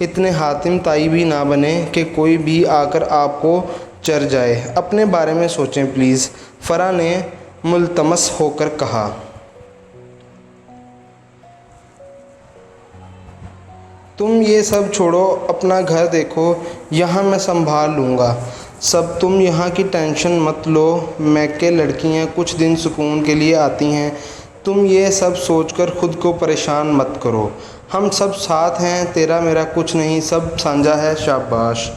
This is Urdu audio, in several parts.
اتنے حاتم طائی بھی نہ بنے کہ کوئی بھی آ کر آپ کو چر جائے۔ اپنے بارے میں سوچیں پلیز، فرح نے ملتمس ہو کر کہا۔ تم یہ سب چھوڑو، اپنا گھر دیکھو، یہاں میں سنبھال لوں گا سب، تم یہاں کی ٹینشن مت لو۔ میکے لڑکیاں کچھ دن سکون کے لیے آتی ہیں، تم یہ سب سوچ کر خود کو پریشان مت کرو، ہم سب ساتھ ہیں، تیرا میرا کچھ نہیں، سب سانجھا ہے، شاباش۔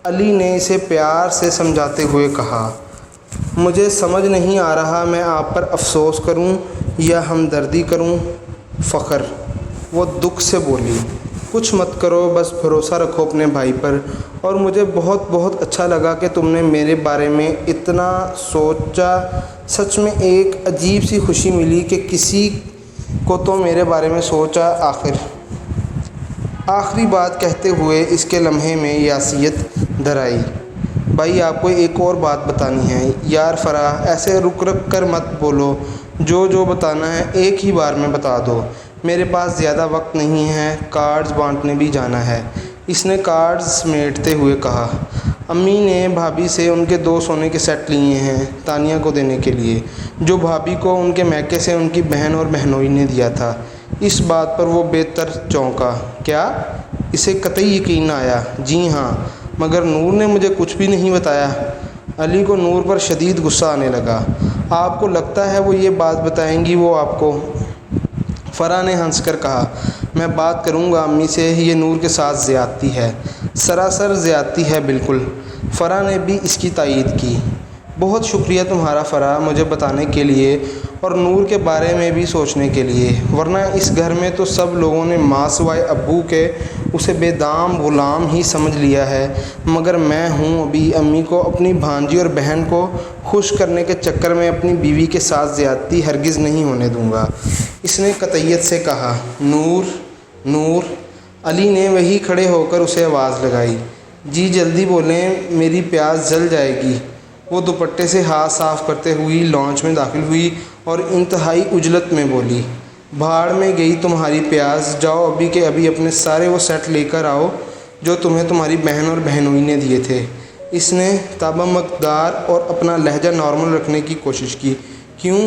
علی نے اسے پیار سے سمجھاتے ہوئے کہا۔ مجھے سمجھ نہیں آ رہا میں آپ پر افسوس کروں یا ہمدردی کروں فخر، وہ دکھ سے بولی۔ کچھ مت کرو، بس بھروسہ رکھو اپنے بھائی پر، اور مجھے بہت بہت اچھا لگا کہ تم نے میرے بارے میں اتنا سوچا، سچ میں ایک عجیب سی خوشی ملی کہ کسی کو تو میرے بارے میں سوچا۔ آخری بات کہتے ہوئے اس کے لمحے میں یاسیت در آئی۔ بھائی آپ کو ایک اور بات بتانی ہے۔ یار فرح، ایسے رک کر مت بولو، جو بتانا ہے ایک ہی بار میں بتا دو، میرے پاس زیادہ وقت نہیں ہے، کارڈز بانٹنے بھی جانا ہے، اس نے کارڈز سمیٹتے ہوئے کہا۔ امی نے بھابھی سے ان کے 2 سونے کے سیٹ لیے ہیں تانیہ کو دینے کے لیے، جو بھابھی کو ان کے میکے سے ان کی بہن اور بہنوئی نے دیا تھا۔ اس بات پر وہ بے طرح چونکا۔ کیا؟ اسے قطعی یقین نہ آیا۔ جی ہاں، مگر نور نے مجھے کچھ بھی نہیں بتایا۔ علی کو نور پر شدید غصہ آنے لگا۔ آپ کو لگتا ہے وہ یہ بات بتائیں گی وہ آپ کو؟ فرح نے ہنس کر کہا۔ میں بات کروں گا امی سے، یہ نور کے ساتھ زیادتی ہے، سراسر زیادتی ہے بالکل۔ فرح نے بھی اس کی تائید کی۔ بہت شکریہ تمہارا فرح، مجھے بتانے کے لیے اور نور کے بارے میں بھی سوچنے کے لیے، ورنہ اس گھر میں تو سب لوگوں نے ماں سوائے ابو کے اسے بے دام غلام ہی سمجھ لیا ہے، مگر میں ہوں ابھی امی کو اپنی بھانجی اور بہن کو خوش کرنے کے چکر میں اپنی بیوی کے ساتھ زیادتی ہرگز نہیں ہونے دوں گا، اس نے قطعیت سے کہا۔ نور، علی نے وہی کھڑے ہو کر اسے آواز لگائی۔ جی جلدی بولیں، میری پیاس جل جائے گی۔ وہ دوپٹے سے ہاتھ صاف کرتے ہوئی لانچ میں داخل ہوئی اور انتہائی عجلت میں بولی۔ بھاڑ میں گئی تمہاری پیاس، جاؤ ابھی کے ابھی اپنے سارے وہ سیٹ لے کر آؤ جو تمہیں تمہاری بہن اور بہنوئی نے دیے تھے، اس نے تابہ مقدار اور اپنا لہجہ نارمل رکھنے کی کوشش کی۔ کیوں؟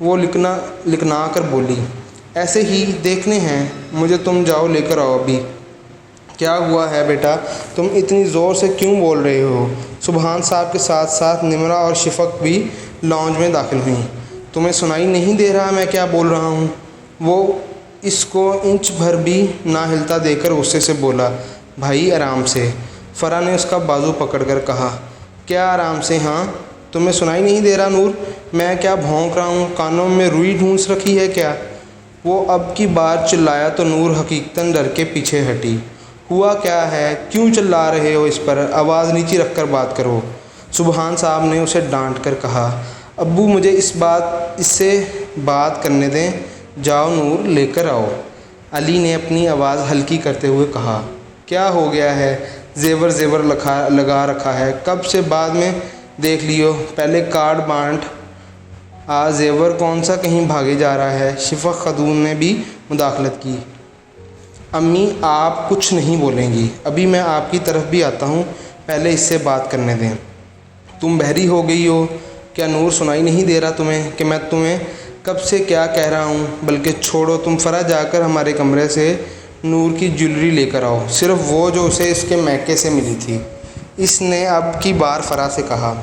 وہ لکنا کر بولی۔ ایسے ہی دیکھنے ہیں مجھے، تم جاؤ لے کر آؤ ابھی۔ کیا ہوا ہے بیٹا، تم اتنی زور سے کیوں بول رہے ہو؟ سبحان صاحب کے ساتھ ساتھ نمرہ اور شفق بھی لانج میں داخل ہوئیں۔ تمہیں سنائی نہیں دے رہا میں کیا بول رہا ہوں؟ وہ اس کو انچ بھر بھی نہ ہلتا دے کر غصے سے بولا۔ بھائی آرام سے، فرح نے اس کا بازو پکڑ کر کہا۔ کیا آرام سے؟ ہاں، تمہیں سنائی نہیں دے رہا نور، میں کیا بھونک رہا ہوں؟ کانوں میں روئی ڈھونس رکھی ہے کیا؟ وہ اب کی بار چلایا تو نور حقیقتاً ڈر کے پیچھے ہٹی۔ ہوا کیا ہے؟ کیوں چلا رہے ہو اس پر؟ آواز نیچی رکھ کر بات کرو، سبحان صاحب نے اسے ڈانٹ کر کہا۔ ابو مجھے اس سے بات کرنے دیں، جاؤ نور لے کر آؤ، علی نے اپنی آواز ہلکی کرتے ہوئے کہا۔ کیا ہو گیا ہے؟ زیور لگا رکھا ہے، کب سے بعد میں دیکھ لیو، پہلے کارڈ بانٹ زیور کون سا کہیں بھاگے جا رہا ہے؟ شفق خاتون نے بھی مداخلت کی۔ امی آپ کچھ نہیں بولیں گی، ابھی میں آپ کی طرف بھی آتا ہوں، پہلے اس سے بات کرنے دیں۔ تم بہری ہو گئی ہو کیا نور؟ سنائی نہیں دے رہا تمہیں کہ میں تمہیں کب سے کیا کہہ رہا ہوں؟ بلکہ چھوڑو، تم فرح جا کر ہمارے کمرے سے نور کی جیولری لے کر آؤ، صرف وہ جو اسے اس کے میکے سے ملی تھی، اس نے اب کی بار فرح سے کہا۔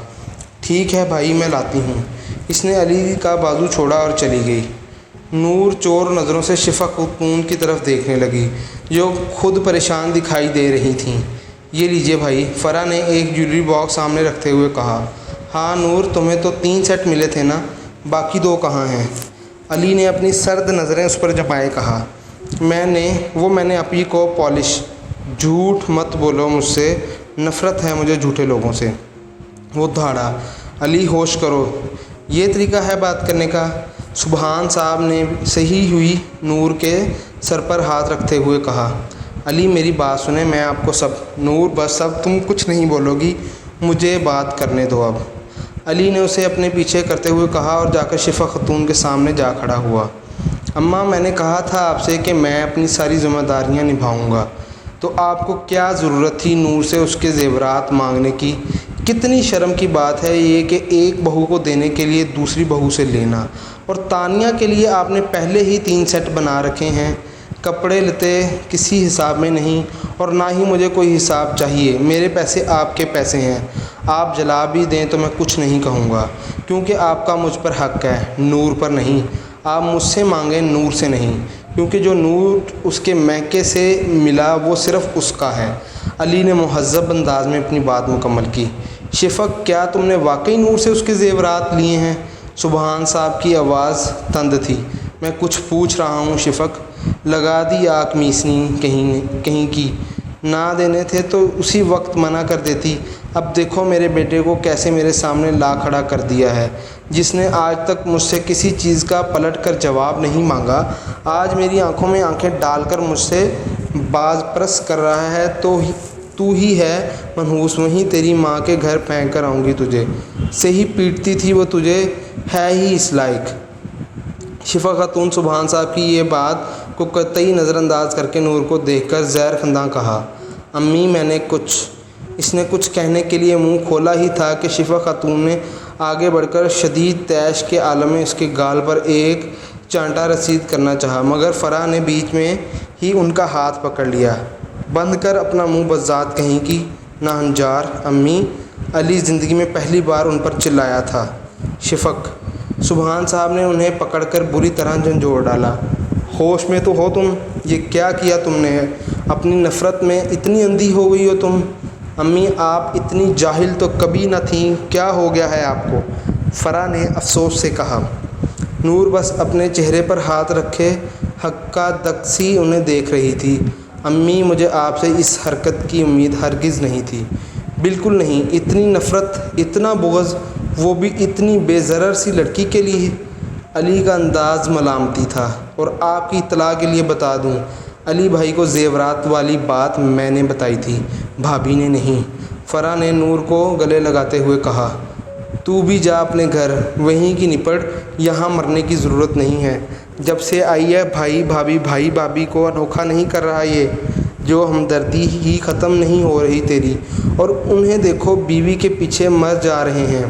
ٹھیک ہے بھائی، میں لاتی ہوں، اس نے علی کا بازو چھوڑا اور چلی گئی۔ نور چور نظروں سے شفق خاتون کی طرف دیکھنے لگی جو خود پریشان دکھائی دے رہی تھیں۔ یہ لیجئے بھائی، فرح نے ایک جیولری باکس سامنے رکھتے ہوئے کہا۔ ہاں نور، تمہیں تو 3 سیٹ ملے تھے نا، باقی 2 کہاں ہیں؟ علی نے اپنی سرد نظریں اس پر جمائے کہا۔ میں نے اپی کو پالش۔ جھوٹ مت بولو مجھ سے، نفرت ہے مجھے جھوٹے لوگوں سے، وہ دھاڑا۔ علی ہوش کرو، یہ طریقہ ہے بات کرنے کا؟ سبحان صاحب نے صحیح ہوئی نور کے سر پر ہاتھ رکھتے ہوئے کہا۔ علی میری بات سنیں، میں آپ کو نور بس اب تم کچھ نہیں بولو گی، مجھے بات کرنے دو اب، علی نے اسے اپنے پیچھے کرتے ہوئے کہا اور جا کر شفق خاتون کے سامنے جا کھڑا ہوا۔ اماں میں نے کہا تھا آپ سے کہ میں اپنی ساری ذمہ داریاں نبھاؤں گا، تو آپ کو کیا ضرورت تھی نور سے اس کے زیورات مانگنے کی؟ کتنی شرم کی بات ہے یہ کہ ایک بہو کو دینے کے لیے دوسری بہو سے لینا، اور تانیہ کے لیے آپ نے پہلے ہی 3 سیٹ بنا رکھے ہیں۔ کپڑے لتے کسی حساب میں نہیں، اور نہ ہی مجھے کوئی حساب چاہیے۔ میرے پیسے آپ کے پیسے ہیں، آپ جلا بھی دیں تو میں کچھ نہیں کہوں گا، کیونکہ آپ کا مجھ پر حق ہے، نور پر نہیں۔ آپ مجھ سے مانگیں، نور سے نہیں، کیونکہ جو نور اس کے میکے سے ملا وہ صرف اس کا ہے۔ علی نے مہذب انداز میں اپنی بات مکمل کی۔ شفق، کیا تم نے واقعی نور سے اس کے زیورات لیے ہیں؟ سبحان صاحب کی آواز تند تھی۔ میں کچھ پوچھ رہا ہوں شفق، لگا دی آنکھ میسنی کہیں کی۔ نہ دینے تھے تو اسی وقت منع کر دیتی۔ اب دیکھو میرے بیٹے کو کیسے میرے سامنے لا کھڑا کر دیا ہے، جس نے آج تک مجھ سے کسی چیز کا پلٹ کر جواب نہیں مانگا، آج میری آنکھوں میں آنکھیں ڈال کر مجھ سے باز پرس کر رہا ہے۔ تو ہی ہے منحوس، وہیں تیری ماں کے گھر پھینک کر آؤں گی تجھے۔ سے ہی پیٹتی تھی وہ تجھے، ہے ہی اس لائق۔ شفق خاتون سبحان صاحب کی یہ بات کو قطعی نظر انداز کر کے نور کو دیکھ کر زہر خنداں کہا، امی اس نے کچھ کہنے کے لیے منہ کھولا ہی تھا کہ شفق خاتون نے آگے بڑھ کر شدید طیش کے عالم میں اس کے گال پر ایک چانٹا رسید کرنا چاہا، مگر فرح نے بیچ میں ہی ان کا ہاتھ پکڑ لیا۔ بند کر اپنا منہ بذات کہیں کی ناہنجار۔ امی، علی زندگی میں پہلی بار ان پر چلایا تھا۔ شفق، سبحان صاحب نے انہیں پکڑ کر بری طرح جھنجھوڑ ڈالا۔ ہوش میں تو ہو تم؟ یہ کیا کیا تم نے؟ اپنی نفرت میں اتنی اندھی ہو گئی ہو تم؟ امی، آپ اتنی جاہل تو کبھی نہ تھیں، کیا ہو گیا ہے آپ کو؟ فرح نے افسوس سے کہا۔ نور بس اپنے چہرے پر ہاتھ رکھے ہکا دک سی انہیں دیکھ رہی تھی۔ امی، مجھے آپ سے اس حرکت کی امید ہرگز نہیں تھی، بالکل نہیں۔ اتنی نفرت، اتنا بغض، وہ بھی اتنی بے ضرر سی لڑکی کے لیے؟ علی کا انداز ملامتی تھا۔ اور آپ کی اطلاع کے لیے بتا دوں، علی بھائی کو زیورات والی بات میں نے بتائی تھی، بھابھی نے نہیں۔ فرح نے نور کو گلے لگاتے ہوئے کہا، تو بھی جا اپنے گھر، وہیں کی نپٹ، یہاں مرنے کی ضرورت نہیں ہے۔ جب سے آئی ہے بھائی بھابھی کو انوکھا نہیں کر رہا یہ، جو ہمدردی ہی ختم نہیں ہو رہی تیری۔ اور انہیں دیکھو، بیوی کے پیچھے مر جا رہے ہیں۔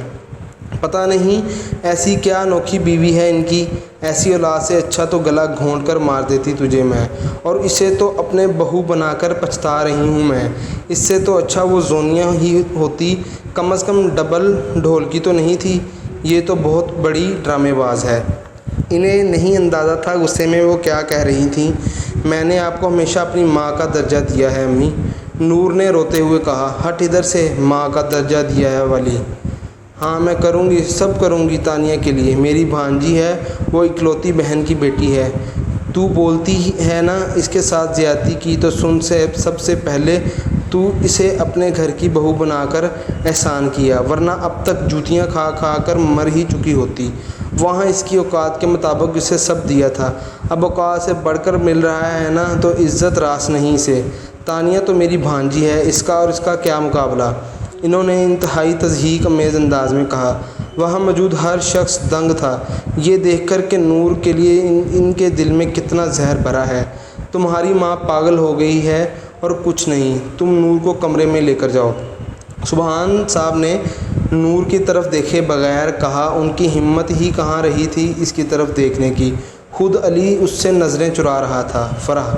پتہ نہیں ایسی کیا انوکھی بیوی ہے ان کی، ایسی اولاد سے اچھا تو گلا گھونٹ کر مار دیتی تجھے میں، اور اسے تو اپنے بہو بنا کر پچھتا رہی ہوں میں۔ اس سے تو اچھا وہ زونیا ہی ہوتی، کم از کم ڈبل ڈھولکی تو نہیں تھی۔ یہ تو بہت بڑی ڈرامے باز ہے۔ انہیں نہیں اندازہ تھا غصے میں وہ کیا کہہ رہی تھیں۔ میں نے آپ کو ہمیشہ اپنی ماں کا درجہ دیا ہے امی، نور نے روتے ہوئے کہا۔ ہٹ ادھر سے، ماں کا درجہ دیا ہے والی؟ ہاں میں کروں گی، سب کروں گی تانیہ کے لیے، میری بھانجی ہے وہ، اکلوتی بہن کی بیٹی ہے۔ تو بولتی ہے نا اس کے ساتھ زیادتی کی تو سن، سب سے پہلے تو اسے اپنے گھر کی بہو بنا کر احسان کیا، ورنہ اب تک جوتیاں کھا کھا کر مر ہی چکی ہوتی۔ وہاں اس کی اوقات کے مطابق اسے سب دیا تھا، اب اوقات سے بڑھ کر مل رہا ہے نا تو عزت راس نہیں اسے۔ تانیہ تو میری بھانجی ہے، اس کا اور اس کا کیا مقابلہ؟ انہوں نے انتہائی تضحیک امیز انداز میں کہا۔ وہاں موجود ہر شخص دنگ تھا یہ دیکھ کر کہ نور کے لیے ان کے دل میں کتنا زہر بھرا ہے۔ تمہاری ماں پاگل ہو گئی ہے اور کچھ نہیں، تم نور کو کمرے میں لے کر جاؤ۔ سبحان صاحب نے نور کی طرف دیکھے بغیر کہا۔ ان کی ہمت ہی کہاں رہی تھی اس کی طرف دیکھنے کی، خود علی اس سے نظریں چرا رہا تھا۔ فرح،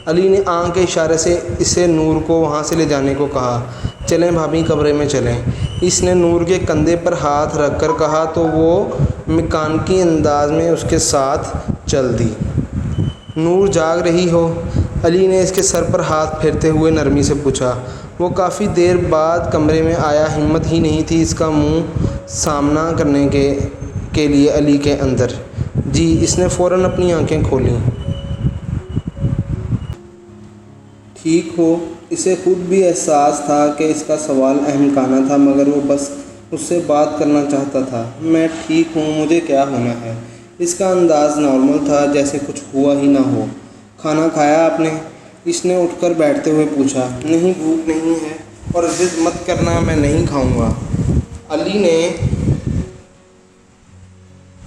علی نے آنکھ کے اشارے سے اسے نور کو وہاں سے لے جانے کو کہا۔ چلیں بھابھی، کمرے میں چلیں، اس نے نور کے کندھے پر ہاتھ رکھ کر کہا تو وہ میکانکی انداز میں اس کے ساتھ چل دی۔ نور جاگ رہی ہو؟ علی نے اس کے سر پر ہاتھ پھیرتے ہوئے نرمی سے پوچھا۔ وہ کافی دیر بعد کمرے میں آیا، ہمت ہی نہیں تھی اس کا منہ سامنا کرنے کے لیے علی کے اندر۔ جی، اس نے فوراً اپنی آنکھیں کھولیں۔ ٹھیک ہو؟ اسے خود بھی احساس تھا کہ اس کا سوال احمقانہ تھا، مگر وہ بس اس سے بات کرنا چاہتا تھا۔ میں ٹھیک ہوں، مجھے کیا ہونا ہے؟ اس کا انداز نارمل تھا، جیسے کچھ ہوا ہی نہ ہو۔ کھانا کھایا آپ نے؟ اس نے اٹھ کر بیٹھتے ہوئے پوچھا۔ نہیں، بھوک نہیں ہے، اور ضد مت کرنا، میں نہیں کھاؤں گا۔ علی نے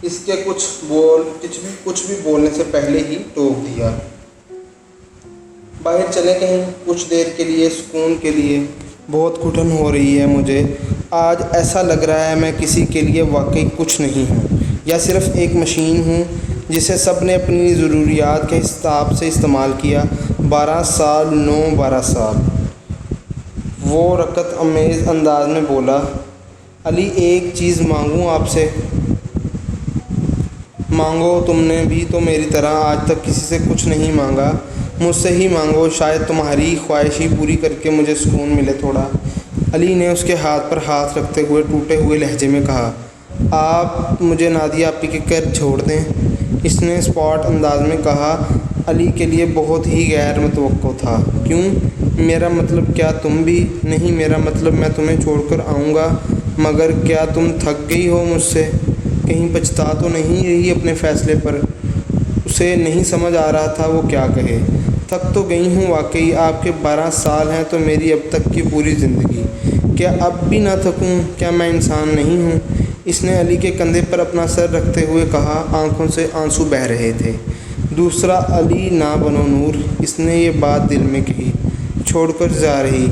اس کے کچھ بھی بولنے سے پہلے ہی ٹوک دیا۔ باہر چلے کہیں کچھ دیر کے لیے، سکون کے لیے۔ بہت گھٹن ہو رہی ہے مجھے آج، ایسا لگ رہا ہے میں کسی کے لیے واقعی کچھ نہیں ہوں، یا صرف ایک مشین ہوں جسے سب نے اپنی ضروریات کے حساب سے استعمال کیا۔ 12 سال، 12 سال۔ وہ رقت آمیز انداز میں بولا، علی ایک چیز مانگوں آپ سے؟ مانگو، تم نے بھی تو میری طرح آج تک کسی سے کچھ نہیں مانگا، مجھ سے ہی مانگو، شاید تمہاری خواہش ہی پوری کر کے مجھے سکون ملے تھوڑا۔ علی نے اس کے ہاتھ پر ہاتھ رکھتے ہوئے ٹوٹے ہوئے لہجے میں کہا، آپ مجھے نادیہ آپی کے گھر چھوڑ دیں۔ اس نے اسپاٹ انداز میں کہا، علی کے لیے بہت ہی غیر متوقع تھا۔ کیوں؟ میرا مطلب کیا تم بھی؟ نہیں، میرا مطلب میں تمہیں چھوڑ کر آؤں گا، مگر کیا تم تھک گئی ہو مجھ سے؟ کہیں پچھتا تو نہیں رہی اپنے فیصلے پر؟ اسے نہیں سمجھ آ رہا تھا وہ کیا کہے۔ تھک تو گئی ہوں واقعی، آپ کے 12 سال ہیں تو میری اب تک کی پوری زندگی۔ کیا اب بھی نہ تھکوں؟ کیا میں انسان نہیں ہوں؟ اس نے علی کے کندھے پر اپنا سر رکھتے ہوئے کہا، آنکھوں سے آنسو بہہ رہے تھے۔ دوسرا علی نہ بنو نور، اس نے یہ بات دل میں کہی۔ چھوڑ کر جا رہی؟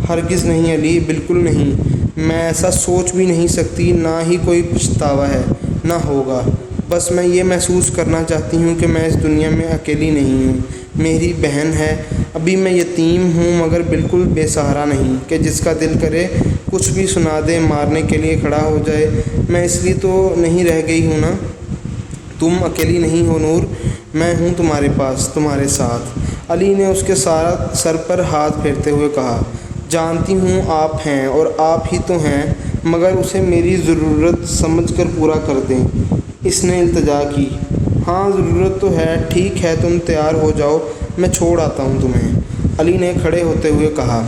ہرگز نہیں علی، بالکل نہیں۔ میں ایسا سوچ بھی نہیں سکتی، نہ ہی کوئی پچھتاوا ہے، نہ ہوگا۔ بس میں یہ محسوس کرنا چاہتی ہوں کہ میں اس دنیا میں اکیلی نہیں ہوں۔ میری بہن ہے، ابھی میں یتیم ہوں مگر بالکل بے سہارا نہیں کہ جس کا دل کرے کچھ بھی سنا دے، مارنے کے لیے کھڑا ہو جائے۔ میں اس لیے تو نہیں رہ گئی ہوں نا۔ تم اکیلی نہیں ہو نور، میں ہوں تمہارے پاس، تمہارے ساتھ۔ علی نے اس کے سر پر ہاتھ پھیرتے ہوئے کہا، جانتی ہوں آپ ہیں اور آپ ہی تو ہیں، مگر اسے میری ضرورت سمجھ کر پورا کر دیں۔ اس نے التجا کی۔ ہاں ضرورت تو ہے، ٹھیک ہے تم تیار ہو جاؤ، میں چھوڑ آتا ہوں تمہیں۔ علی نے کھڑے ہوتے ہوئے کہا،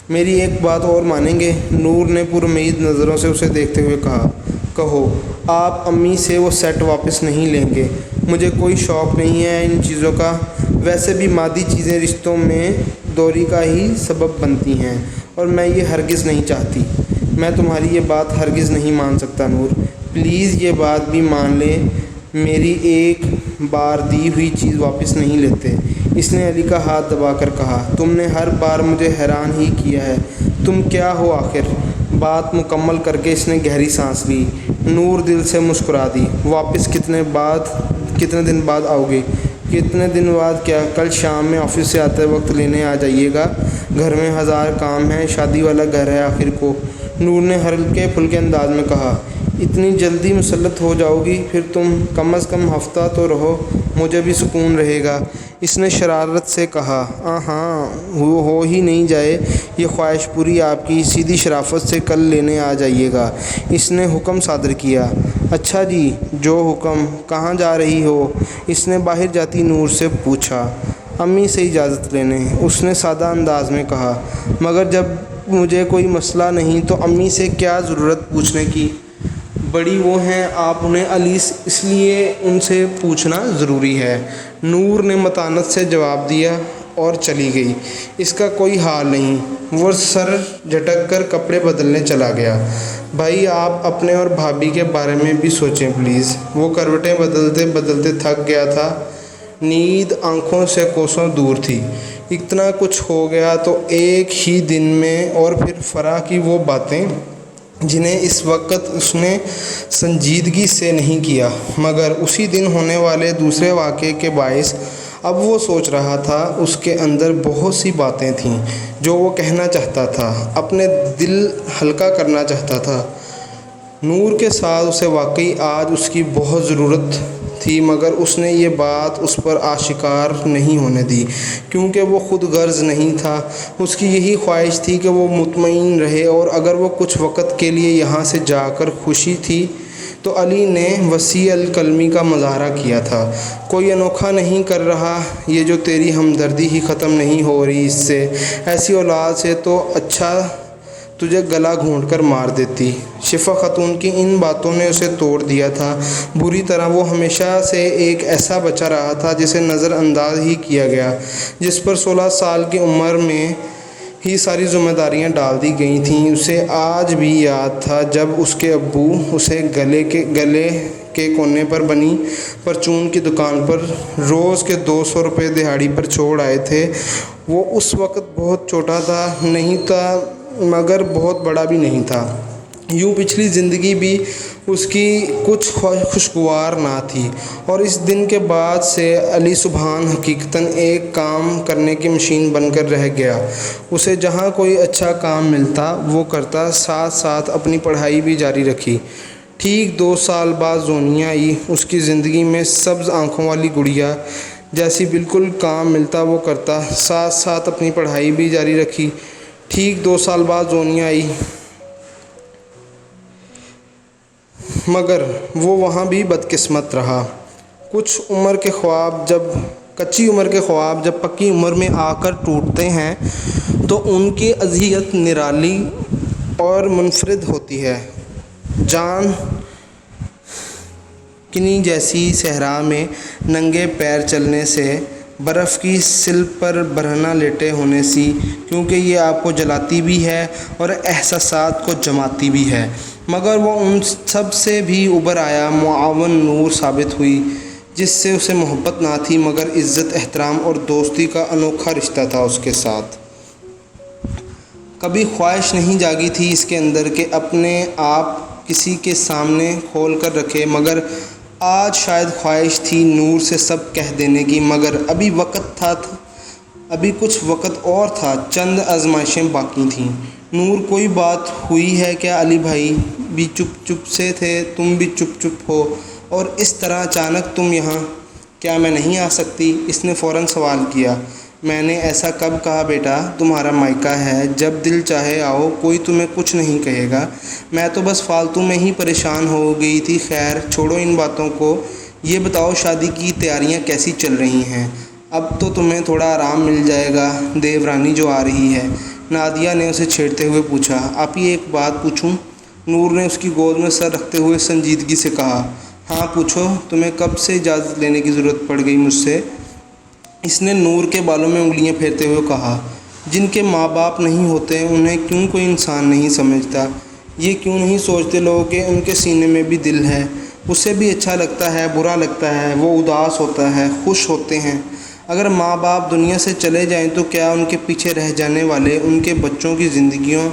میری ایک بات اور مانیں گے؟ نور نے پرامید نظروں سے اسے دیکھتے ہوئے کہا، کہو۔ آپ امی سے وہ سیٹ واپس نہیں لیں گے؟ مجھے کوئی شوق نہیں ہے ان چیزوں کا، ویسے بھی مادی چیزیں رشتوں میں دوری کا ہی سبب بنتی ہیں، اور میں یہ ہرگز نہیں چاہتی۔ میں تمہاری یہ بات ہرگز نہیں مان سکتا نور، پلیز یہ بات بھی مان لیں، میری ایک بار دی ہوئی چیز واپس نہیں لیتے۔ اس نے علی کا ہاتھ دبا کر کہا، تم نے ہر بار مجھے حیران ہی کیا ہے، تم کیا ہو آخر؟ بات مکمل کر کے اس نے گہری سانس لی۔ نور دل سے مسکرا دی۔ واپس کتنے دن بعد آؤ گی؟ کتنے دن بعد کیا؟ کل شام میں آفس سے آتے وقت لینے آ جائیے گا، گھر میں 1000 کام ہیں، شادی والا گھر ہے آخر کو۔ نور نے ہلکے پھلکے انداز میں کہا، اتنی جلدی مسلط ہو جاؤ گی؟ پھر تم کم از کم ہفتہ تو رہو، مجھے بھی سکون رہے گا۔ اس نے شرارت سے کہا، ہاں ہو ہی نہیں جائے یہ خواہش پوری آپ کی، سیدھی شرافت سے کل لینے آ جائیے گا۔ اس نے حکم صادر کیا۔ اچھا جی، جو حکم۔ کہاں جا رہی ہو؟ اس نے باہر جاتی نور سے پوچھا۔ امی سے اجازت لینے، اس نے سادہ انداز میں کہا، مگر جب مجھے کوئی مسئلہ نہیں تو امی سے کیا ضرورت پوچھنے کی؟ بڑی وہ ہیں آپ انہیں علی، اس لیے ان سے پوچھنا ضروری ہے۔ نور نے متانت سے جواب دیا اور چلی گئی۔ اس کا کوئی حال نہیں۔ وہ سر جھٹک کر کپڑے بدلنے چلا گیا۔ بھائی آپ اپنے اور بھابھی کے بارے میں بھی سوچیں پلیز۔ وہ کروٹیں بدلتے بدلتے تھک گیا تھا، نیند آنکھوں سے کوسوں دور تھی۔ اتنا کچھ ہو گیا تو ایک ہی دن میں، اور پھر فرح کی وہ باتیں جنہیں اس وقت اس نے سنجیدگی سے نہیں کیا، مگر اسی دن ہونے والے دوسرے واقعے کے باعث اب وہ سوچ رہا تھا۔ اس کے اندر بہت سی باتیں تھیں جو وہ کہنا چاہتا تھا، اپنے دل ہلکا کرنا چاہتا تھا۔ نور کے ساتھ اسے واقعی آج اس کی بہت ضرورت تھی، مگر اس نے یہ بات اس پر آشکار نہیں ہونے دی، کیونکہ وہ خود غرض نہیں تھا۔ اس کی یہی خواہش تھی کہ وہ مطمئن رہے، اور اگر وہ کچھ وقت کے لیے یہاں سے جا کر خوشی تھی تو علی نے وسیع القلمی کا مظاہرہ کیا تھا، کوئی انوکھا نہیں کر رہا یہ جو تیری ہمدردی ہی ختم نہیں ہو رہی اس سے، ایسی اولاد سے تو اچھا تجھے گلا گھونٹ کر مار دیتی۔ شفا خاتون کی ان باتوں نے اسے توڑ دیا تھا بری طرح۔ وہ ہمیشہ سے ایک ایسا بچہ رہا تھا جسے نظر انداز ہی کیا گیا، جس پر 16 سال کی عمر میں ہی ساری ذمہ داریاں ڈال دی گئی تھیں۔ اسے آج بھی یاد تھا جب اس کے ابو اسے گلے کے کونے پر بنی پرچون کی دکان پر روز کے 200 روپے دہاڑی پر چھوڑ آئے تھے۔ وہ اس وقت بہت چھوٹا تھا نہیں تھا مگر بہت بڑا بھی نہیں تھا۔ یوں پچھلی زندگی بھی اس کی کچھ خوشگوار نہ تھی، اور اس دن کے بعد سے علی سبحان حقیقتاً ایک کام کرنے کی مشین بن کر رہ گیا۔ اسے جہاں کوئی اچھا کام ملتا وہ کرتا، ساتھ ساتھ اپنی پڑھائی بھی جاری رکھی۔ ٹھیک 2 سال بعد زونیا آئی، اس کی زندگی میں سبز آنکھوں والی گڑیا جیسی بالکل کام ملتا وہ کرتا، ساتھ ساتھ اپنی پڑھائی بھی جاری رکھی۔ ٹھیک 2 سال بعد زونیا آئی، مگر وہ وہاں بھی بدقسمت رہا۔ کچی عمر کے خواب جب پکی عمر میں آ کر ٹوٹتے ہیں تو ان کی اذیت نرالی اور منفرد ہوتی ہے۔ جان کنی جیسی صحرا میں ننگے پیر چلنے سے، برف کی سلب پر برہنہ لیٹے ہونے سی، کیونکہ یہ آپ کو جلاتی بھی ہے اور احساسات کو جماتی بھی ہے، مگر وہ ان سب سے بھی ابھر آیا معاون نور ثابت ہوئی، جس سے اسے محبت نہ تھی مگر عزت، احترام اور دوستی کا انوکھا رشتہ تھا اس کے ساتھ۔ کبھی خواہش نہیں جاگی تھی اس کے اندر کہ اپنے آپ کسی کے سامنے کھول کر رکھے، مگر آج شاید خواہش تھی نور سے سب کہہ دینے کی، مگر ابھی کچھ وقت اور تھا، چند آزمائشیں باقی تھیں۔ نور، کوئی بات ہوئی ہے کیا؟ علی بھائی بھی چپ سے تھے، تم بھی چپ ہو، اور اس طرح اچانک تم یہاں؟ کیا میں نہیں آ سکتی؟ اس نے فوراً سوال کیا۔ میں نے ایسا کب کہا بیٹا؟ تمہارا مائکہ ہے، جب دل چاہے آؤ، کوئی تمہیں کچھ نہیں کہے گا۔ میں تو بس فالتو میں ہی پریشان ہو گئی تھی۔ خیر چھوڑو ان باتوں کو، یہ بتاؤ شادی کی تیاریاں کیسی چل رہی ہیں؟ اب تو تمہیں تھوڑا آرام مل جائے گا، دیو رانی جو آ رہی ہے۔ نادیہ نے اسے چھیڑتے ہوئے پوچھا۔ آپی ایک بات پوچھوں؟ نور نے اس کی گود میں سر رکھتے ہوئے سنجیدگی سے کہا۔ ہاں پوچھو، تمہیں کب سے اجازت لینے کی ضرورت پڑ گئی مجھ سے؟ اس نے نور کے بالوں میں انگلیاں پھیرتے ہوئے کہا۔ جن کے ماں باپ نہیں ہوتے انہیں کیوں کوئی انسان نہیں سمجھتا؟ یہ کیوں نہیں سوچتے لوگ کہ ان کے سینے میں بھی دل ہے؟ اسے بھی اچھا لگتا ہے، برا لگتا ہے، وہ اداس ہوتا ہے، خوش ہوتے ہیں۔ اگر ماں باپ دنیا سے چلے جائیں تو کیا ان کے پیچھے رہ جانے والے ان کے بچوں کی زندگیوں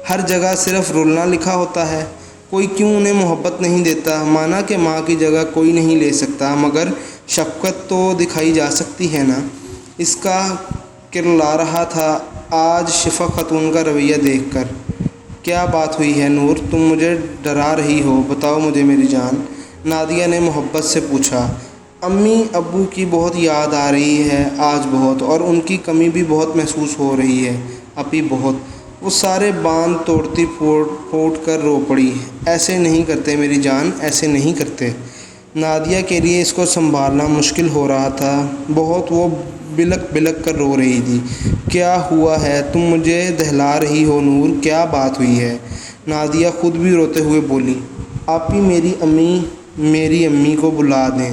ہر جگہ صرف رولنا لکھا ہوتا ہے؟ کوئی کیوں انہیں محبت نہیں دیتا؟ مانا کہ ماں کی جگہ کوئی نہیں لے سکتا، مگر شفقت تو دکھائی جا سکتی ہے نا؟ اس کا کرلا رہا تھا آج شفا خاتون کا رویہ دیکھ کر۔ کیا بات ہوئی ہے نور؟ تم مجھے ڈرا رہی ہو، بتاؤ مجھے میری جان، نادیہ نے محبت سے پوچھا۔ امی ابو کی بہت یاد آ رہی ہے آج بہت، اور ان کی کمی بھی بہت محسوس ہو رہی ہے اپی، بہت۔ وہ سارے باندھ توڑتی پھوٹ کر رو پڑی۔ ایسے نہیں کرتے میری جان، ایسے نہیں کرتے۔ نادیہ کے لیے اس کو سنبھالنا مشکل ہو رہا تھا بہت، وہ بلک کر رو رہی تھی۔ کیا ہوا ہے؟ تم مجھے دہلا رہی ہو نور، کیا بات ہوئی ہے؟ نادیہ خود بھی روتے ہوئے بولی۔ آپی میری امی کو بلا دیں،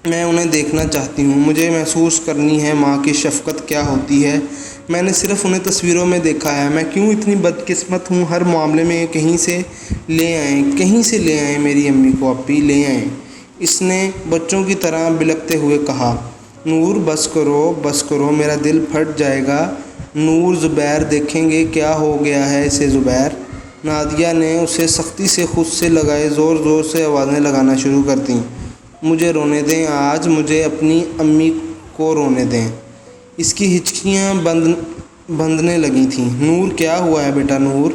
میں انہیں دیکھنا چاہتی ہوں، مجھے محسوس کرنی ہے ماں کی شفقت کیا ہوتی ہے۔ میں نے صرف انہیں تصویروں میں دیکھا ہے، میں کیوں اتنی بدقسمت ہوں؟ ہر معاملے میں کہیں سے لے آئیں میری امی کو، اپی لے آئیں، اس نے بچوں کی طرح بلکتے ہوئے کہا۔ نور بس کرو، میرا دل پھٹ جائے گا۔ نور، زبیر دیکھیں گے کیا ہو گیا ہے اسے؟ زبیر، نادیہ نے اسے سختی سے خود سے لگائے زور سے آوازیں لگانا شروع کر دیں۔ مجھے رونے دیں آج، مجھے اپنی امی کو رونے دیں۔ اس کی ہچکیاں بندھنے لگی تھیں۔ نور، کیا ہوا ہے بیٹا؟ نور،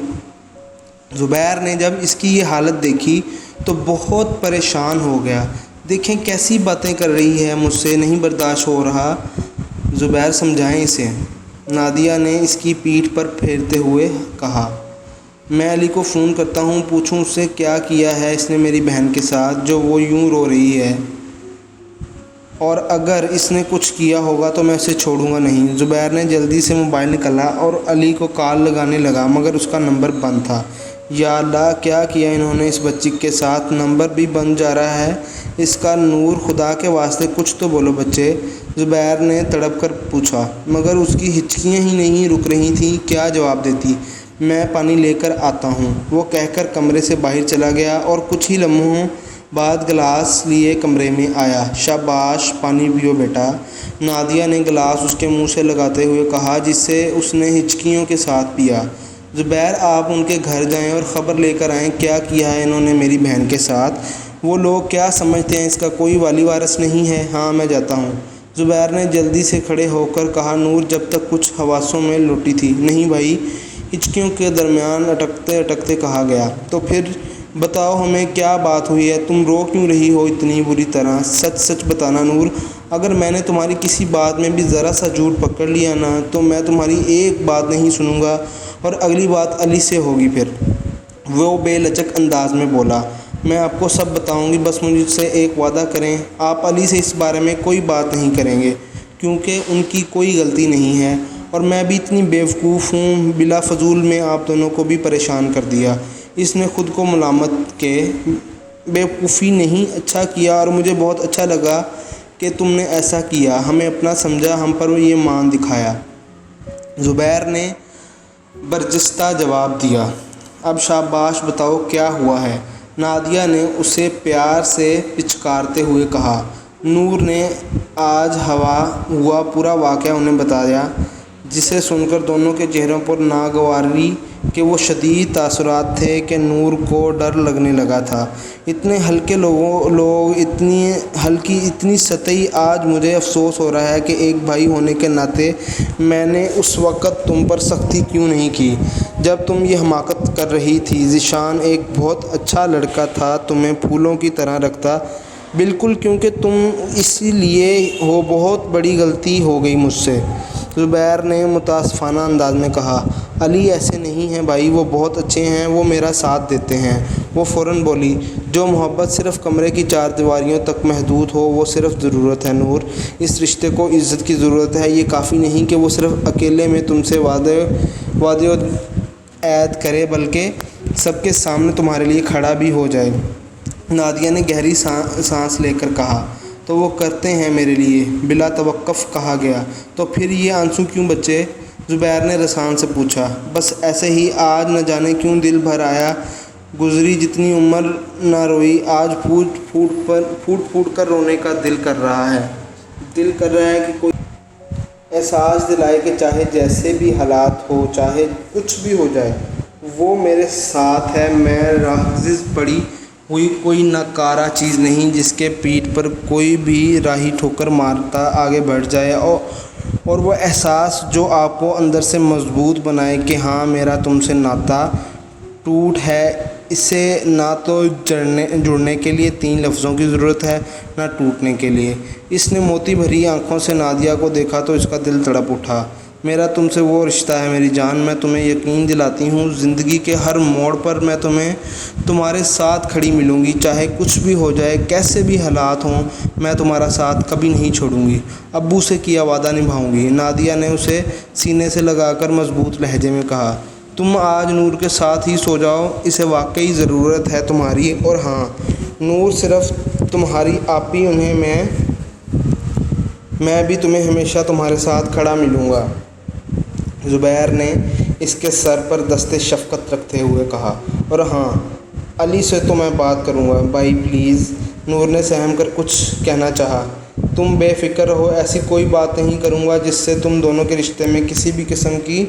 زبیر نے جب اس کی یہ حالت دیکھی تو بہت پریشان ہو گیا۔ دیکھیں کیسی باتیں کر رہی ہے مجھ سے، نہیں برداشت ہو رہا، زبیر سمجھائیں اسے، نادیہ نے اس کی پیٹھ پر پھیرتے ہوئے کہا۔ میں علی کو فون کرتا ہوں، پوچھوں اس سے کیا کیا ہے اس نے میری بہن کے ساتھ جو وہ یوں رو رہی ہے، اور اگر اس نے کچھ کیا ہوگا تو میں اسے چھوڑوں گا نہیں۔ زبیر نے جلدی سے موبائل نکالا اور علی کو کال لگانے لگا، مگر اس کا نمبر بند تھا۔ یا اللہ کیا کیا انہوں نے اس بچی کے ساتھ، نمبر بھی بند جا رہا ہے اس کا۔ نور خدا کے واسطے کچھ تو بولو بچے، زبیر نے تڑپ کر پوچھا، مگر اس کی ہچکیاں ہی نہیں رک رہی تھیں۔ کیا جواب دیتی؟ میں پانی لے کر آتا ہوں، وہ کہہ کر کمرے سے باہر چلا گیا اور کچھ ہی لمحوں بعد گلاس لیے کمرے میں آیا۔ شاباش، پانی پیو بیٹا، نادیہ نے گلاس اس کے منہ سے لگاتے ہوئے کہا، جسے اس نے ہچکیوں کے ساتھ پیا۔ زبیر آپ ان کے گھر جائیں اور خبر لے کر آئیں کیا کیا ہے انہوں نے میری بہن کے ساتھ۔ وہ لوگ کیا سمجھتے ہیں اس کا کوئی والی وارث نہیں ہے؟ ہاں میں جاتا ہوں، زبیر نے جلدی سے کھڑے ہو کر کہا۔ نور جب تک کچھ حواسوں میں لوٹی تھی۔ نہیں بھائی، ہچکیوں کے درمیان اٹکتے اٹکتے کہا گیا۔ تو پھر بتاؤ ہمیں کیا بات ہوئی ہے، تم رو کیوں رہی ہو اتنی بری طرح؟ سچ سچ بتانا نور، اگر میں نے تمہاری کسی بات میں بھی ذرا سا جھوٹ پکڑ لیا نا تو میں تمہاری ایک بات نہیں سنوں گا، اور اگلی بات علی سے ہوگی پھر۔ وہ بے لچک انداز میں بولا، میں آپ کو سب بتاؤں گی، بس مجھ سے ایک وعدہ کریں، آپ علی سے اس بارے میں کوئی بات نہیں کریں گے، کیونکہ ان کی کوئی غلطی نہیں ہے، اور میں بھی اتنی بیوقوف ہوں، بلا فضول میں آپ دونوں کو بھی پریشان کر دیا۔ اس نے خود کو ملامت کے بیوقوفی نہیں، اچھا کیا، اور مجھے بہت اچھا لگا کہ تم نے ایسا کیا، ہمیں اپنا سمجھا، ہم پر یہ مان دکھایا، زبیر نے برجستہ جواب دیا۔ اب شاباش بتاؤ کیا ہوا ہے، نادیہ نے اسے پیار سے پچکارتے ہوئے کہا۔ نور نے آج ہوا پورا واقعہ انہیں بتایا، جسے سن کر دونوں کے چہروں پر ناگواری کے وہ شدید تاثرات تھے کہ نور کو ڈر لگنے لگا تھا۔ اتنے ہلکے لوگ اتنی ہلکی، اتنی سطحی، آج مجھے افسوس ہو رہا ہے کہ ایک بھائی ہونے کے ناطے میں نے اس وقت تم پر سختی کیوں نہیں کی جب تم یہ حماقت کر رہی تھی۔ ذیشان ایک بہت اچھا لڑکا تھا، تمہیں پھولوں کی طرح رکھتا، بالکل کیونکہ تم اسی لیے ہو، بہت بڑی غلطی ہو گئی مجھ سے، زبیر نے متاسفانہ انداز میں کہا۔ علی ایسے نہیں ہیں بھائی، وہ بہت اچھے ہیں، وہ میرا ساتھ دیتے ہیں۔ وہ فوراً بولی، جو محبت صرف کمرے کی چار دیواریوں تک محدود ہو وہ صرف ضرورت ہے نور، اس رشتے کو عزت کی ضرورت ہے، یہ کافی نہیں کہ وہ صرف اکیلے میں تم سے وعدے و عہد کرے، بلکہ سب کے سامنے تمہارے لیے کھڑا بھی ہو جائے۔ نادیہ نے گہری سانس لے کر کہا، تو وہ کرتے ہیں میرے لیے، بلا توقف کہا گیا۔ تو پھر یہ آنسو کیوں بچے؟ زبیر نے رسان سے پوچھا۔ بس ایسے ہی، آج نہ جانے کیوں دل بھر آیا، گزری جتنی عمر نہ روئی، آج پھوٹ کر رونے کا دل کر رہا ہے۔ دل کر رہا ہے کہ کوئی احساس دلائے کہ چاہے جیسے بھی حالات ہو، چاہے کچھ بھی ہو جائے، وہ میرے ساتھ ہے، میں راہگیر پڑی ہوئی کوئی ناکارہ چیز نہیں جس کے پیٹھ پر کوئی بھی راہی ٹھوکر مارتا آگے بڑھ جائے، اور وہ احساس جو آپ کو اندر سے مضبوط بنائے کہ ہاں میرا تم سے ناتا ٹوٹ ہے، اسے نہ تو جڑنے کے لیے 3 لفظوں کی ضرورت ہے، نہ ٹوٹنے کے لیے۔ اس نے موتی بھری آنکھوں سے نادیہ کو دیکھا تو اس کا دل تڑپ اٹھا۔ میرا تم سے وہ رشتہ ہے میری جان، میں تمہیں یقین دلاتی ہوں، زندگی کے ہر موڑ پر میں تمہارے ساتھ کھڑی ملوں گی، چاہے کچھ بھی ہو جائے، کیسے بھی حالات ہوں، میں تمہارا ساتھ کبھی نہیں چھوڑوں گی، ابو سے کیا وعدہ نبھاؤں گی۔ نادیہ نے اسے سینے سے لگا کر مضبوط لہجے میں کہا، تم آج نور کے ساتھ ہی سو جاؤ، اسے واقعی ضرورت ہے تمہاری، اور ہاں نور صرف تمہاری آپ ہی انہیں میں بھی تمہیں ہمیشہ تمہارے ساتھ کھڑا ملوں گا۔ زبیر نے اس کے سر پر دست شفقت رکھتے ہوئے کہا، اور ہاں علی سے تو میں بات کروں گا بھائی پلیز۔ نور نے سہم کر کچھ کہنا چاہا۔ تم بے فکر رہو، ایسی کوئی بات نہیں کروں گا جس سے تم دونوں کے رشتے میں کسی بھی قسم کی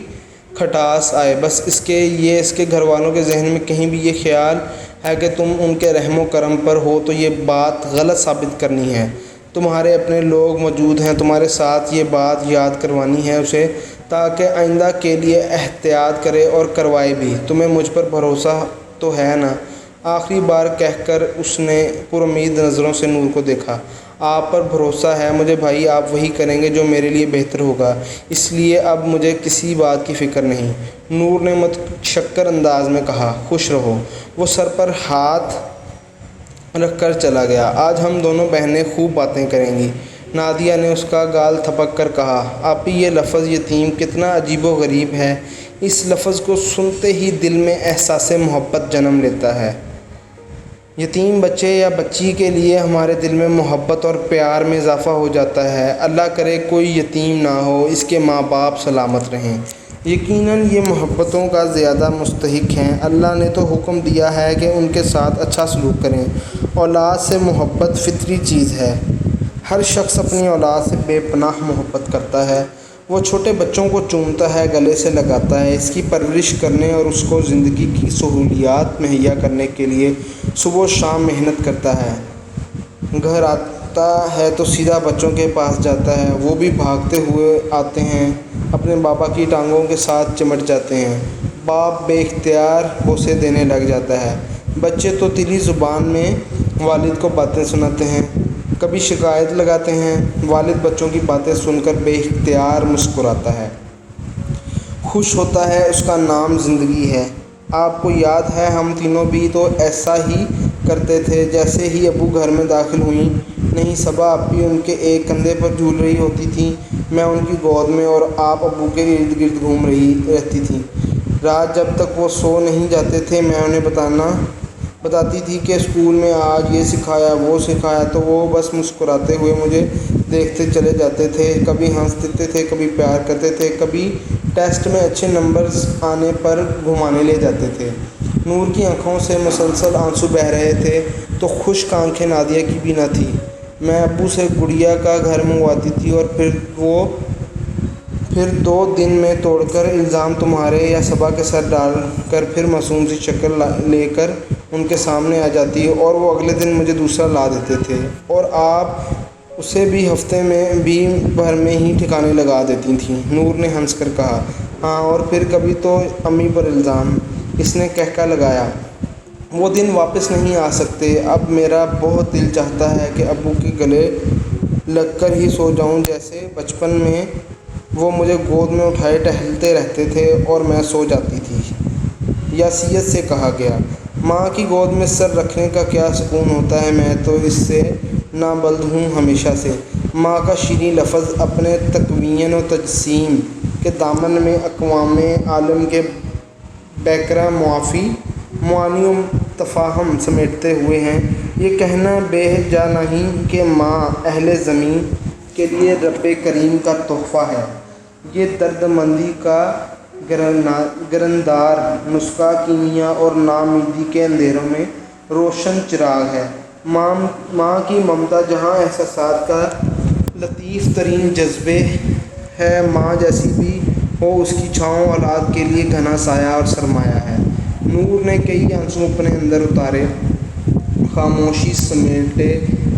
کھٹاس آئے، بس اس کے گھر والوں کے ذہن میں کہیں بھی یہ خیال ہے کہ تم ان کے رحم و کرم پر ہو تو یہ بات غلط ثابت کرنی ہے۔ تمہارے اپنے لوگ موجود ہیں، تمہارے ساتھ یہ بات یاد کروانی ہے اسے، تاکہ آئندہ کے لیے احتیاط کرے اور کروائے بھی۔ تمہیں مجھ پر بھروسہ تو ہے نا؟ آخری بار کہہ کر اس نے پرامید نظروں سے نور کو دیکھا۔ آپ پر بھروسہ ہے مجھے بھائی، آپ وہی کریں گے جو میرے لیے بہتر ہوگا، اس لیے اب مجھے کسی بات کی فکر نہیں، نور نے متشکر انداز میں کہا۔ خوش رہو۔ وہ سر پر ہاتھ رکھ کر چلا گیا۔ آج ہم دونوں بہنیں خوب باتیں کریں گی، نادیہ نے اس کا گال تھپک کر کہا۔ آپی، یہ لفظ یتیم کتنا عجیب و غریب ہے، اس لفظ کو سنتے ہی دل میں احساس محبت جنم لیتا ہے۔ یتیم بچے یا بچی کے لیے ہمارے دل میں محبت اور پیار میں اضافہ ہو جاتا ہے۔ اللہ کرے کوئی یتیم نہ ہو، اس کے ماں باپ سلامت رہیں۔ یقیناً یہ محبتوں کا زیادہ مستحق ہیں۔ اللہ نے تو حکم دیا ہے کہ ان کے ساتھ اچھا سلوک کریں۔ اولاد سے محبت فطری چیز ہے۔ ہر شخص اپنی اولاد سے بے پناہ محبت کرتا ہے۔ وہ چھوٹے بچوں کو چومتا ہے، گلے سے لگاتا ہے، اس کی پرورش کرنے اور اس کو زندگی کی سہولیات مہیا کرنے کے لیے صبح و شام محنت کرتا ہے۔ گھر آتا ہے تو سیدھا بچوں کے پاس جاتا ہے، وہ بھی بھاگتے ہوئے آتے ہیں، اپنے بابا کی ٹانگوں کے ساتھ چمٹ جاتے ہیں۔ باپ بے اختیار بوسے دینے لگ جاتا ہے۔ بچے تو تیلی زبان میں والد کو باتیں سناتے ہیں، کبھی شکایت لگاتے ہیں۔ والد بچوں کی باتیں سن کر بے اختیار مسکراتا ہے، خوش ہوتا ہے، اس کا نام زندگی ہے۔ آپ کو یاد ہے ہم تینوں بھی تو ایسا ہی کرتے تھے۔ جیسے ہی ابو گھر میں داخل ہوئیں، نہیں صبا اپی ان کے ایک کندھے پر جھول رہی ہوتی تھیں، میں ان کی گود میں، اور آپ ابو کے ارد گرد گھوم رہی رہتی تھیں۔ رات جب تک وہ سو نہیں جاتے تھے میں انہیں بتاتی تھی کہ اسکول میں آج یہ سکھایا وہ سکھایا، تو وہ بس مسکراتے ہوئے مجھے دیکھتے چلے جاتے تھے۔ کبھی ہنس دیتے تھے، کبھی پیار کرتے تھے، کبھی ٹیسٹ میں اچھے نمبرز آنے پر گھمانے لے جاتے تھے۔ نور کی آنکھوں سے مسلسل آنسو بہہ رہے تھے تو خشک آنکھیں نادیہ کی بھی نہ تھیں۔ میں ابو سے گڑیا کا گھر منگواتی تھی اور پھر 2 دن میں توڑ کر الزام تمہارے یا صبا کے سر ڈال کر پھر معصوم سی شکل لے کر ان کے سامنے آ جاتی، اور وہ اگلے دن مجھے دوسرا لا دیتے تھے، اور آپ اسے بھی ہفتے میں بھی بھر میں ہی ٹھکانے لگا دیتی تھیں۔ نور نے ہنس کر کہا، ہاں، اور پھر کبھی تو امی پر الزام۔ اس نے کہکا لگایا، وہ دن واپس نہیں آ سکتے۔ اب میرا بہت دل چاہتا ہے کہ ابو کے گلے لگ کر ہی سو جاؤں، جیسے بچپن میں وہ مجھے گود میں اٹھائے ٹہلتے رہتے تھے اور میں سو جاتی تھی۔ یاسیت سے کہا گیا، ماں کی گود میں سر رکھنے کا کیا سکون ہوتا ہے، میں تو اس سے نابلد ہوں ہمیشہ سے۔ ماں کا شیریں لفظ اپنے تکوین و تجسیم کے دامن میں اقوام عالم کے بیکرہ معانی و تفاہم سمیٹے ہوئے ہیں۔ یہ کہنا بے جا نہیں کہ ماں اہل زمین کے لیے رب کریم کا تحفہ ہے۔ یہ درد مندی کا گرندار نسخہ، کیمیا اور ناامیدی کے اندھیروں میں روشن چراغ ہے۔ ماں کی ممتا جہاں احساسات کا لطیف ترین جذبے ہے، ماں جیسی بھی ہو اس کی چھاؤں اولاد کے لیے گھنا سایہ اور سرمایہ ہے۔ نور نے کئی آنسو اپنے اندر اتارے، خاموشی سمیٹے،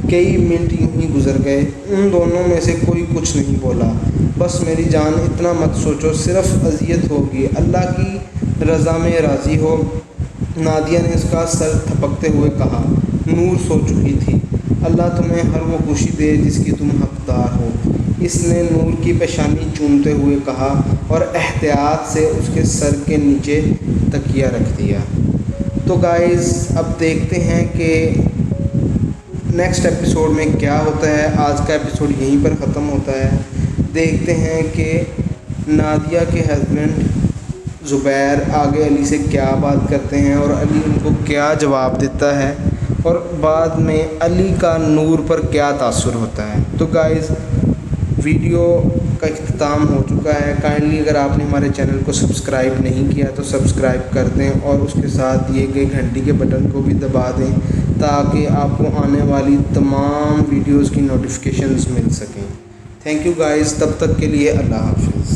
کئی منٹ یوں ہی گزر گئے۔ ان دونوں میں سے کوئی کچھ نہیں بولا۔ بس میری جان اتنا مت سوچو، صرف اذیت ہوگی، اللہ کی رضا میں راضی ہو، نادیہ نے اس کا سر تھپکتے ہوئے کہا۔ نور سو چکی تھی۔ اللہ تمہیں ہر وہ خوشی دے جس کی تم حقدار ہو، اس نے نور کی پیشانی چومتے ہوئے کہا اور احتیاط سے اس کے سر کے نیچے تکیہ رکھ دیا۔ تو گائز اب دیکھتے ہیں کہ نیکسٹ ایپیسوڈ میں کیا ہوتا ہے۔ آج کا ایپیسوڈ یہیں پر ختم ہوتا ہے۔ دیکھتے ہیں کہ نادیہ کے ہسبینڈ زبیر آگے علی سے کیا بات کرتے ہیں اور علی ان کو کیا جواب دیتا ہے، اور بعد میں علی کا نور پر کیا تاثر ہوتا ہے۔ تو گائز ویڈیو کا اختتام ہو چکا ہے۔ کائنڈلی اگر آپ نے ہمارے چینل کو سبسکرائب نہیں کیا تو سبسکرائب کر دیں اور اس کے ساتھ دیے گئے گھنٹی کے بٹن کو بھی دبا دیں تاکہ آپ کو آنے والی تمام ویڈیوز کی نوٹیفیکیشنز مل سکیں۔ تھینک یو گائز، تب تک کے لیے اللہ حافظ۔